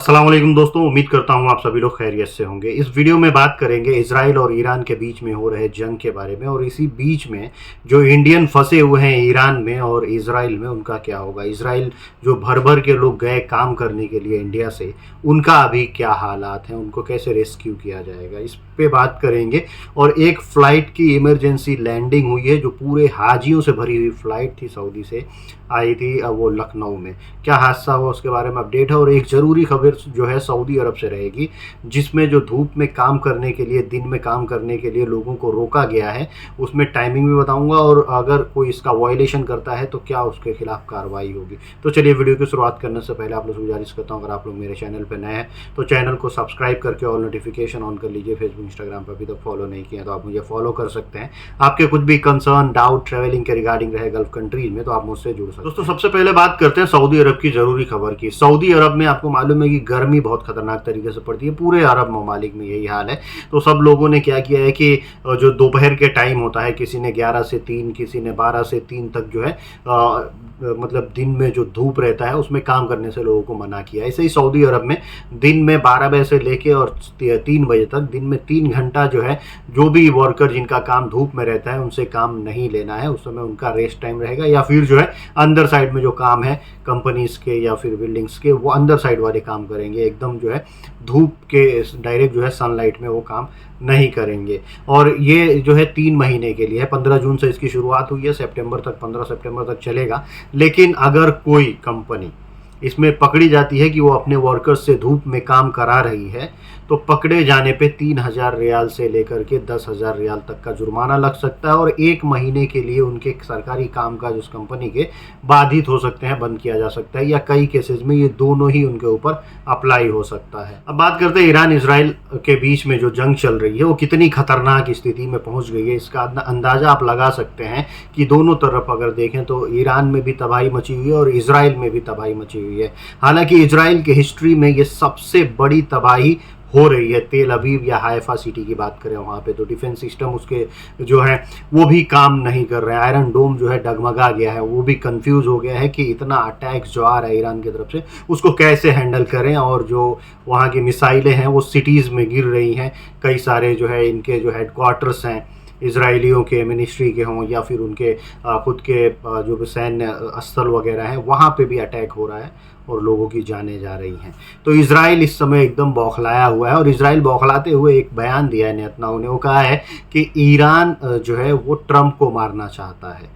अस्सलाम वालेकुम दोस्तों, उम्मीद करता हूँ आप सभी लोग खैरियत से होंगे। इस वीडियो में बात करेंगे इजराइल और ईरान के बीच में हो रहे जंग के बारे में, और इसी बीच में जो इंडियन फंसे हुए हैं ईरान में और इजराइल में उनका क्या होगा। इजराइल जो भर भर के लोग गए काम करने के लिए इंडिया से, उनका अभी क्या हालात हैं, उनको कैसे रेस्क्यू किया जाएगा, इस पे बात करेंगे। और एक फ़्लाइट की इमरजेंसी लैंडिंग हुई है जो पूरे हाजियों से भरी हुई फ़्लाइट थी, सऊदी से आई थी, अब वो लखनऊ में। क्या हादसा हुआ उसके बारे में अपडेट है। और एक ज़रूरी खबर जो है सऊदी अरब से रहेगी, जिसमें जो धूप में काम करने के लिए, दिन में काम करने के लिए लोगों को रोका गया है, उसमें टाइमिंग भी बताऊंगा, और अगर कोई इसका वायलेशन करता है तो क्या उसके खिलाफ कार्रवाई होगी। तो चलिए वीडियो की शुरुआत करने से पहले आप लोग से गुजारिश करता हूँ, अगर आप लोग मेरे चैनल पर नए हैं तो चैनल को सब्सक्राइब करके ऑल नोटिफिकेशन ऑन कर लीजिए। फेसबुक इंस्टाग्राम पर अभी तक फॉलो नहीं किया तो आप मुझे फॉलो कर सकते हैं। आपके कुछ भी कंसर्न, डाउट ट्रैवलिंग के रिगार्डिंग रहे गल्फ कंट्रीज में तो आप मुझसे जुड़ सकते हैं। दोस्तों सबसे पहले बात करते हैं सऊदी अरब की ज़रूरी खबर की। सऊदी अरब में आपको मालूम है कि गर्मी बहुत खतरनाक तरीके से पड़ती है, पूरे अरब ममालिक में यही हाल है। तो सब लोगों ने क्या किया है कि जो दोपहर के टाइम होता है, किसी ने 11 से 3, किसी ने 12 से 3 तक जो है मतलब दिन में जो धूप रहता है उसमें काम करने से लोगों को मना किया। ऐसे ही सऊदी अरब में दिन में 12 बजे से लेके और 3 बजे तक, दिन में 3 घंटा जो है जो भी वर्कर जिनका काम धूप में रहता है उनसे काम नहीं लेना है। उस समय उनका रेस्ट टाइम रहेगा, या फिर जो है अंदर साइड में जो काम है कंपनीज के या फिर बिल्डिंग्स के, वो अंदर साइड वाले काम करेंगे। एकदम जो है धूप के डायरेक्ट जो है सनलाइट में वो काम नहीं करेंगे। और ये जो है 3 महीने के लिए है। 15 जून से इसकी शुरुआत हुई है, सितंबर तक, 15 सितंबर तक चलेगा। लेकिन अगर कोई कंपनी इसमें पकड़ी जाती है कि वो अपने वर्कर्स से धूप में काम करा रही है, तो पकड़े जाने पे 3000 रियाल से लेकर के 10,000 रियाल तक का जुर्माना लग सकता है, और 1 महीने के लिए उनके सरकारी कामकाज उस कंपनी के बाधित हो सकते हैं, बंद किया जा सकता है, या कई केसेस में ये दोनों ही उनके ऊपर अप्लाई हो सकता है। अब बात करते हैं ईरान इसराइल के बीच में जो जंग चल रही है वो कितनी खतरनाक स्थिति में पहुंच गई है। इसका अंदाज़ा आप लगा सकते हैं कि दोनों तरफ अगर देखें तो ईरान में भी तबाही मची हुई है और इसराइल में भी तबाही मची हुई है। हालांकि इसराइल की हिस्ट्री में ये सबसे बड़ी तबाही हो रही है। तेल अवीव या हाइफा सिटी की बात करें, वहाँ पे तो डिफेंस सिस्टम उसके जो है वो भी काम नहीं कर रहे हैं। आयरन डोम जो है डगमगा गया है, वो भी कंफ्यूज हो गया है कि इतना अटैक जो आ रहा है ईरान की तरफ से उसको कैसे हैंडल करें। और जो वहाँ की मिसाइलें हैं वो सिटीज़ में गिर रही हैं। कई सारे जो है इनके जो हेडक्वार्टर्स हैं इसराइलियों के, मिनिस्ट्री के हों या फिर उनके खुद के जो भी सैन्य स्थल वगैरह हैं, वहाँ पे भी अटैक हो रहा है और लोगों की जानें जा रही हैं। तो इसराइल इस समय एकदम बौखलाया हुआ है, और इसराइल बौखलाते हुए एक बयान दिया है नेतन्याहू ने। वो कहा है कि ईरान जो है वो ट्रंप को मारना चाहता है,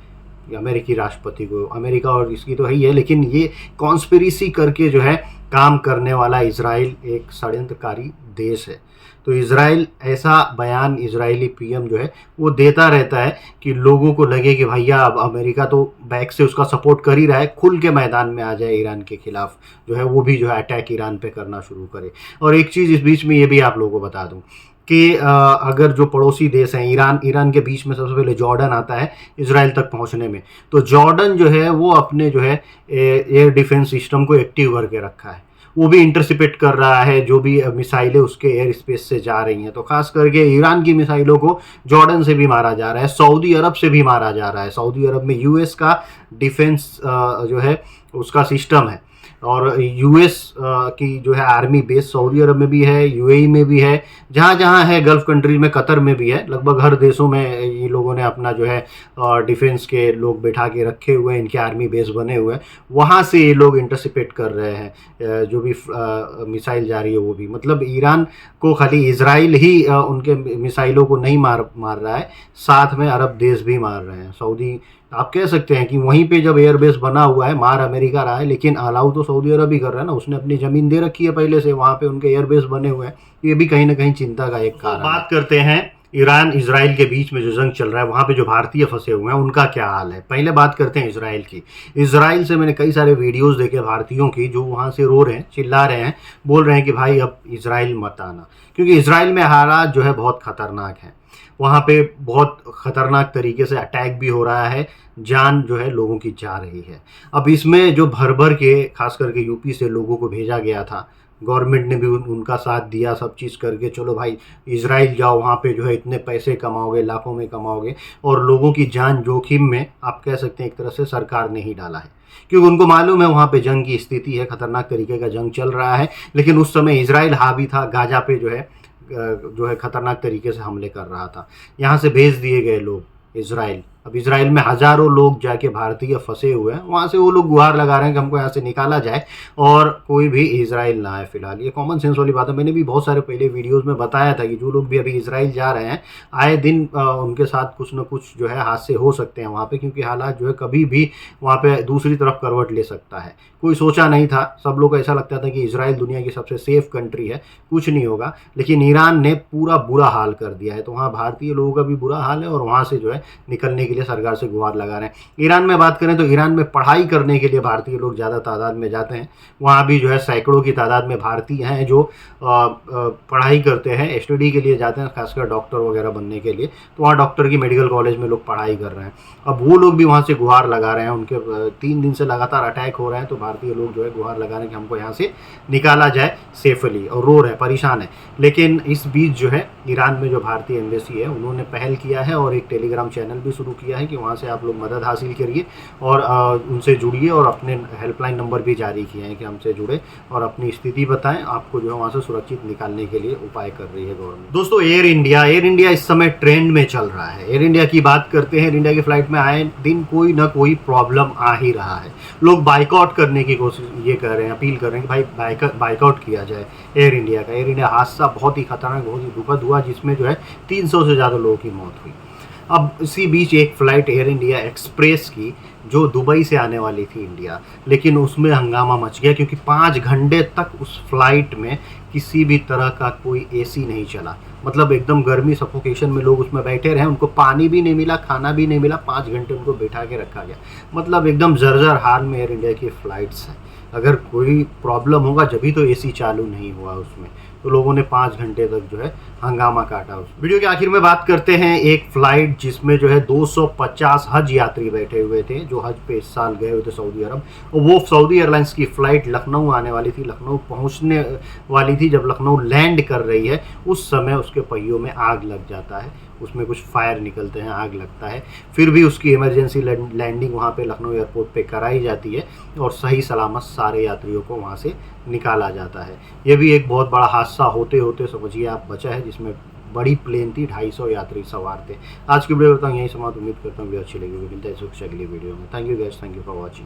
अमेरिकी राष्ट्रपति को। अमेरिका और इसकी तो है ही है, लेकिन ये कॉन्स्पिरेसी करके जो है काम करने वाला इसराइल एक षड्यंत्रकारी देश है। तो इसराइल ऐसा बयान इजरायली पीएम जो है वो देता रहता है कि लोगों को लगे कि भैया अब अमेरिका तो बैक से उसका सपोर्ट कर ही रहा है, खुल के मैदान में आ जाए ईरान के खिलाफ, जो है वो भी जो है अटैक ईरान पे करना शुरू करे। और एक चीज़ इस बीच में ये भी आप लोगों को बता दूं कि अगर जो पड़ोसी देश हैं, ईरान के बीच में सबसे पहले जॉर्डन आता है इसराइल तक पहुंचने में। तो जॉर्डन जो है वो अपने जो है एयर डिफेंस सिस्टम को एक्टिव करके रखा है, वो भी इंटरसेप्ट कर रहा है जो भी मिसाइलें उसके एयर स्पेस से जा रही हैं। तो खास करके ईरान की मिसाइलों को जॉर्डन से भी मारा जा रहा है, सऊदी अरब से भी मारा जा रहा है। सऊदी अरब में यूएस का डिफेंस जो है उसका सिस्टम है, और यूएस की जो है आर्मी बेस सऊदी अरब में भी है, यूएई में भी है, जहाँ जहाँ है गल्फ कंट्रीज में, कतर में भी है। लगभग हर देशों में ये लोगों ने अपना जो है डिफेंस के लोग बैठा के रखे हुए हैं, इनके आर्मी बेस बने हुए हैं। वहाँ से ये लोग इंटरसेप्ट कर रहे हैं जो भी मिसाइल जा रही है वो भी। मतलब ईरान को खाली इसराइल ही उनके मिसाइलों को नहीं मार रहा है, साथ में अरब देश भी मार रहे हैं। सऊदी, आप कह सकते हैं कि वहीं पे जब एयरबेस बना हुआ है, मार अमेरिका रहा है, लेकिन अलाउ तो सऊदी अरब ही कर रहा है ना। उसने अपनी ज़मीन दे रखी है पहले से, वहाँ पे उनके एयरबेस बने हुए हैं। ये भी कहीं ना कहीं चिंता का एक कारण है। बात करते हैं ईरान इसराइल के बीच में जो जंग चल रहा है, वहाँ पे जो भारतीय फंसे हुए हैं उनका क्या हाल है। पहले बात करते हैं इसराइल की। इसराइल से मैंने कई सारे वीडियोस देखे भारतीयों की, जो वहाँ से रो रहे हैं, चिल्ला रहे हैं, बोल रहे हैं कि भाई अब इसराइल मत आना, क्योंकि इसराइल में हालात जो है बहुत ख़तरनाक हैं। वहाँ पे बहुत ख़तरनाक तरीके से अटैक भी हो रहा है, जान जो है लोगों की जा रही है। अब इसमें जो भर भर के खास करके यूपी से लोगों को भेजा गया था, गवर्नमेंट ने भी उनका साथ दिया, सब चीज़ करके चलो भाई इसराइल जाओ, वहाँ पे जो है इतने पैसे कमाओगे, लाखों में कमाओगे, और लोगों की जान जोखिम में आप कह सकते हैं एक तरह से सरकार ने ही डाला है। क्योंकि उनको मालूम है वहाँ पे जंग की स्थिति है, खतरनाक तरीके का जंग चल रहा है। लेकिन उस समय इजराइल हावी था, गाजा पे जो है खतरनाक तरीके से हमले कर रहा था। यहाँ से भेज दिए गए लोग इजराइल। अब इजराइल में हज़ारों लोग जाके भारतीय फंसे हुए हैं, वहाँ से वो लोग गुहार लगा रहे हैं कि हमको यहाँ से निकाला जाए और कोई भी इजराइल ना आए। फिलहाल ये कॉमन सेंस वाली बात है। मैंने भी बहुत सारे पहले वीडियोस में बताया था कि जो लोग भी अभी इजराइल जा रहे हैं, आए दिन उनके साथ कुछ न कुछ जो है हादसे हो सकते हैं वहाँ पे, क्योंकि हालात जो है कभी भी वहाँ पे दूसरी तरफ करवट ले सकता है। कोई सोचा नहीं था, सब लोग को ऐसा लगता था कि इजराइल दुनिया की सबसे सेफ कंट्री है, कुछ नहीं होगा। लेकिन ईरान ने पूरा बुरा हाल कर दिया है, तो वहाँ भारतीय लोगों का भी बुरा हाल है और वहाँ से जो है निकलने के लिए सरकार से गुहार लगा रहे हैं। ईरान में बात करें तो ईरान में पढ़ाई करने के लिए भारतीय लोग ज़्यादा तादाद में जाते हैं। वहाँ भी जो है सैकड़ों की तादाद में भारतीय हैं जो पढ़ाई करते हैं, स्टडी के लिए जाते हैं, खासकर डॉक्टर वगैरह बनने के लिए। तो वहाँ डॉक्टर की मेडिकल कॉलेज में लोग पढ़ाई कर रहे हैं। अब वो लोग भी वहाँ से गुहार लगा रहे हैं। उनके 3 दिन से लगातार अटैक हो रहे हैं, तो भारतीय लोग जो है गुहार लगा रहे हैं कि हमको यहाँ से निकाला जाए सेफली, और रो रहे हैं, परेशान है। लेकिन इस बीच जो है ईरान में जो भारतीय एम्बेसी है उन्होंने पहल किया है और एक टेलीग्राम चैनल भी शुरू किया है कि वहाँ से आप लोग मदद हासिल करिए और उनसे जुड़िए, और अपने हेल्पलाइन नंबर भी जारी किए हैं कि हमसे जुड़े और अपनी स्थिति बताएं। आपको जो है वहाँ से सुरक्षित निकालने के लिए उपाय कर रही है गवर्नमेंट। दोस्तों, एयर इंडिया इस समय ट्रेंड में चल रहा है। एयर इंडिया की बात करते हैं, एयर इंडिया की फ्लाइट में आए दिन कोई ना कोई प्रॉब्लम आ ही रहा है। लोग बाइकआउट करने की कोशिश ये कर रहे हैं, अपील कर रहे हैं कि भाई बाइकआउट किया जाए एयर इंडिया का। एयर इंडिया हादसा बहुत ही खतरनाक, बहुत ही दुखद हुआ, जिसमें जो है 300 से ज़्यादा लोगों की मौत हुई। अब इसी बीच एक फ़्लाइट एयर इंडिया एक्सप्रेस की जो दुबई से आने वाली थी इंडिया, लेकिन उसमें हंगामा मच गया क्योंकि 5 घंटे तक उस फ्लाइट में किसी भी तरह का कोई एसी नहीं चला। मतलब एकदम गर्मी, सफोकेशन में लोग उसमें बैठे रहे, उनको पानी भी नहीं मिला, खाना भी नहीं मिला, 5 घंटे उनको बैठा के रखा गया। मतलब एकदम जर्जर हाल में एयर इंडिया की फ़्लाइट्स हैं। अगर कोई प्रॉब्लम होगा जभी तो एसी चालू नहीं हुआ उसमें, तो लोगों ने 5 घंटे तक जो है हंगामा काटा। उस वीडियो के आखिर में बात करते हैं एक फ़्लाइट जिसमें जो है 250 हज यात्री बैठे हुए थे, जो हज पे इस साल गए हुए थे सऊदी अरब। और वो सऊदी एयरलाइंस की फ़्लाइट लखनऊ आने वाली थी, लखनऊ पहुंचने वाली थी। जब लखनऊ लैंड कर रही है उस समय उसके पहियों में आग लग जाता है, उसमें कुछ फायर निकलते हैं, आग लगता है। फिर भी उसकी इमरजेंसी लैंडिंग वहाँ पे लखनऊ एयरपोर्ट पे कराई जाती है और सही सलामत सारे यात्रियों को वहाँ से निकाला जाता है। ये भी एक बहुत बड़ा हादसा होते होते समझिए आप बचा है, जिसमें बड़ी प्लेन थी, 250 यात्री सवार थे। आज की वीडियो करता हूँ यही समाप्त। उम्मीद करता हूँ वीडियो अच्छी लगी। मिलता है अगली वीडियो में। Thank you guys, thank you for watching.